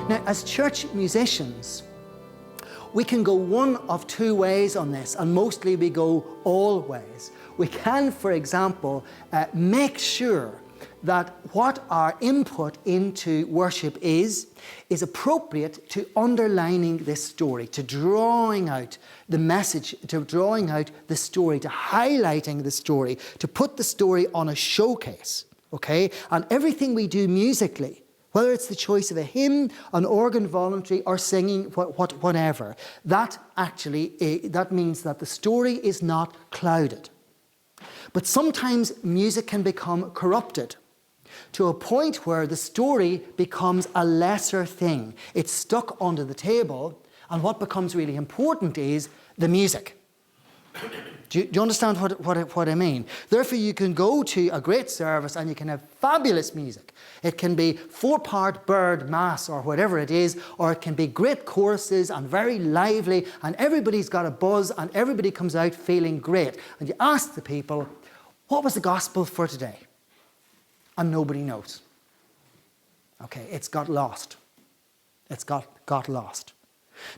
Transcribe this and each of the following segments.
Now, as church musicians, we can go one of two ways on this, and mostly we go all ways. We can, for example, make sure that what our input into worship is appropriate to underlining this story, to drawing out the message, to drawing out the story, to highlighting the story, to put the story on a showcase, okay? And everything we do musically, whether it's the choice of a hymn, an organ voluntary, or singing, whatever, that means that the story is not clouded. But sometimes music can become corrupted to a point where the story becomes a lesser thing. It's stuck onto the table, and what becomes really important is the music. Do you understand what I mean? Therefore, you can go to a great service and you can have fabulous music. It can be 4-part bird mass or whatever it is, or it can be great choruses and very lively, and everybody's got a buzz and everybody comes out feeling great. And you ask the people, what was the gospel for today? And nobody knows. Okay, it's got lost. It's got lost.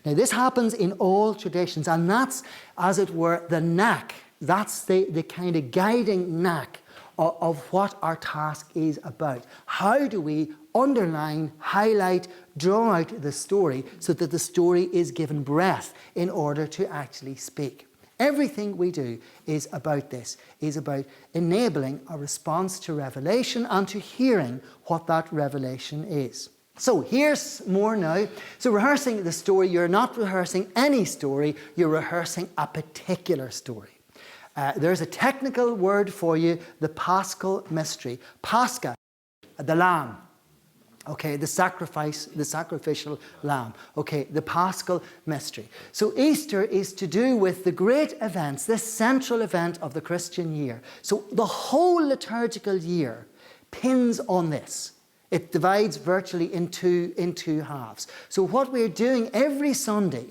Now, this happens in all traditions, and that's, as it were, the knack. That's the kind of guiding knack of what our task is about. How do we underline, highlight, draw out the story so that the story is given breath in order to actually speak? Everything we do is about this, is about enabling a response to revelation and to hearing what that revelation is. So here's more now. So rehearsing the story, you're not rehearsing any story, you're rehearsing a particular story. There's a technical word for you, the Paschal mystery. Pascha, the lamb. Okay, the sacrificial lamb. Okay, the Paschal mystery. So Easter is to do with the great events, this central event of the Christian year. So the whole liturgical year pins on this. It divides virtually in two halves. So what we're doing every Sunday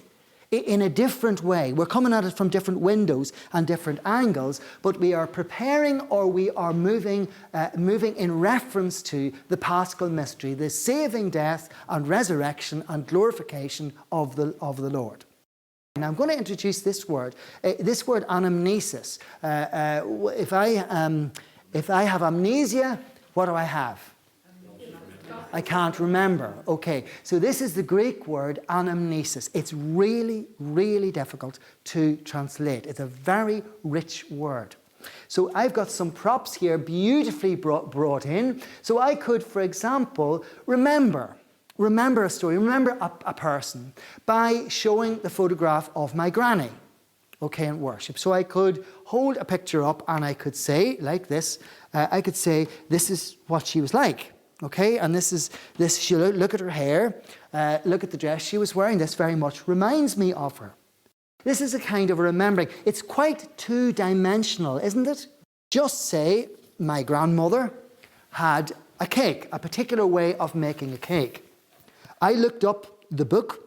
in a different way, we're coming at it from different windows and different angles, but we are preparing, or we are moving in reference to the Paschal mystery, the saving death and resurrection and glorification of the Lord. And I'm going to introduce this word anamnesis. If I have amnesia, what do I have? I can't remember. Okay, so this is the Greek word anamnesis. It's really, really difficult to translate. It's a very rich word. So I've got some props here beautifully brought in. So I could, for example, remember a story, remember a person by showing the photograph of my granny, okay, in worship. So I could hold a picture up and I could say, like this, I could say, this is what she was like. Okay, and this, look at her hair, look at the dress she was wearing. This very much reminds me of her. This is a kind of remembering. It's quite two-dimensional, isn't it? Just say my grandmother had a cake, a particular way of making a cake. I looked up the book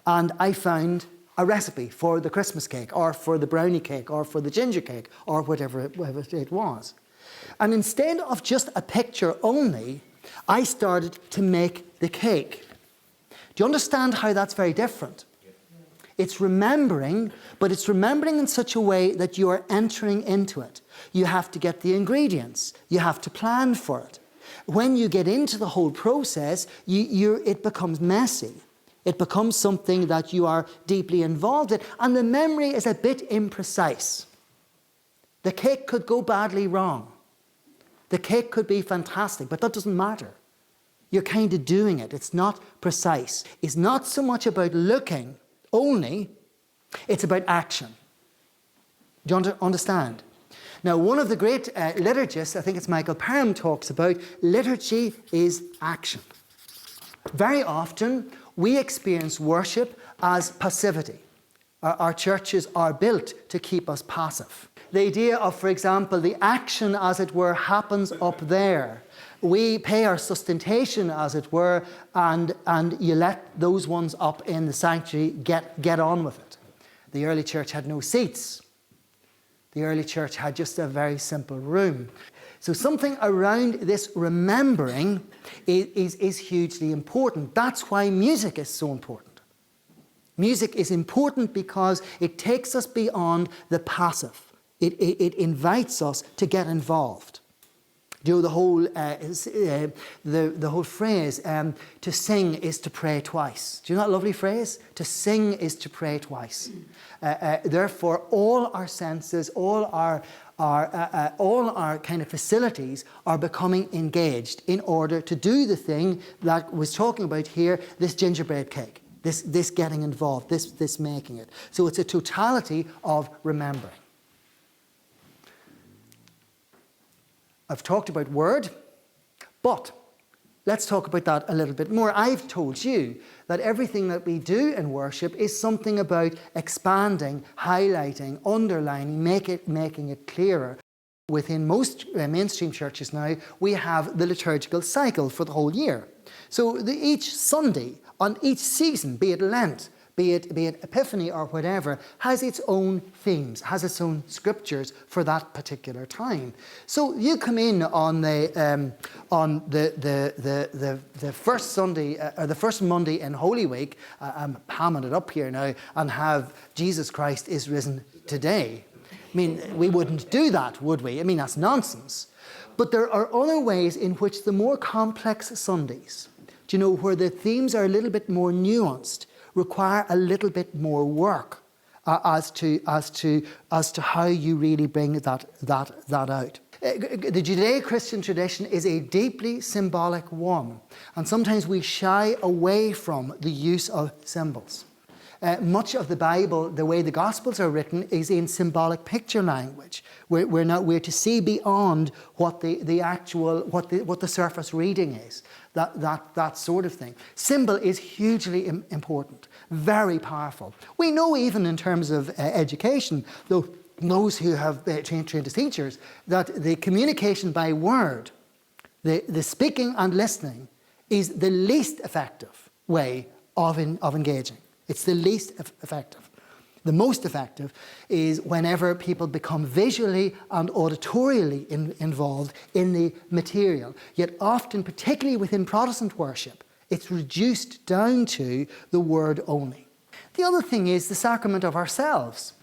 and I found a recipe for the Christmas cake, or for the brownie cake, or for the ginger cake, or whatever it was. And instead of just a picture only, I started to make the cake. Do you understand how that's very different? It's remembering, but it's remembering in such a way that you are entering into it. You have to get the ingredients. You have to plan for it. When you get into the whole process, it becomes messy. It becomes something that you are deeply involved in, and the memory is a bit imprecise. The cake could go badly wrong. The cake could be fantastic, but that doesn't matter. You're kind of doing it. It's not precise. It's not so much about looking only, it's about action. Do you understand? Now, one of the great liturgists, I think it's Michael Parham, talks about liturgy is action. Very often, we experience worship as passivity. Our churches are built to keep us passive. The idea of, for example, the action, as it were, happens up there. We pay our sustentation, as it were, and you let those ones up in the sanctuary get on with it. The early church had no seats. The early church had just a very simple room. So something around this remembering is hugely important. That's why music is so important. Music is important because it takes us beyond the passive. It invites us to get involved. You know, the whole phrase, to sing is to pray twice. Do you know that lovely phrase? To sing is to pray twice. Therefore, all our senses, all our kind of facilities are becoming engaged in order to do the thing that was talking about here, this gingerbread cake, this getting involved, this making it. So it's a totality of remembering. I've talked about word, but let's talk about that a little bit more. I've told you that everything that we do in worship is something about expanding, highlighting, underlining, making it clearer. Within most mainstream churches now, we have the liturgical cycle for the whole year. So each Sunday, on each season, be it Lent, be it Epiphany or whatever, has its own themes, has its own scriptures for that particular time. So you come in on the first Sunday or the first Monday in Holy Week. I'm hamming it up here now, and have Jesus Christ is risen today. I mean, we wouldn't do that, would we? I mean, that's nonsense. But there are other ways in which the more complex Sundays, do you know, where the themes are a little bit more nuanced, require a little bit more work as to how you really bring that out. The Judeo-Christian tradition is a deeply symbolic one, and sometimes we shy away from the use of symbols. Much of the Bible, the way the Gospels are written, is in symbolic picture language. We're to see beyond what the surface reading is. That sort of thing. Symbol is hugely important, very powerful. We know even in terms of education, though those who have trained as teachers, that the communication by word, the speaking and listening, is the least effective way of engaging. It's the least effective. The most effective is whenever people become visually and auditorially involved in the material. Yet often, particularly within Protestant worship, it's reduced down to the word only. The other thing is the sacrament of ourselves.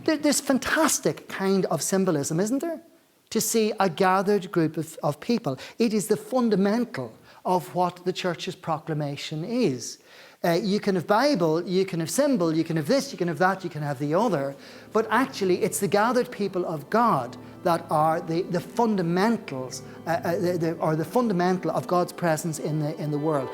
There's fantastic kind of symbolism, isn't there? To see a gathered group of people. It is the fundamental of what the Church's proclamation is. You can have Bible, you can have symbol, you can have this, you can have that, you can have the other. But actually, it's the gathered people of God that are the fundamentals, or the fundamental of God's presence in the world.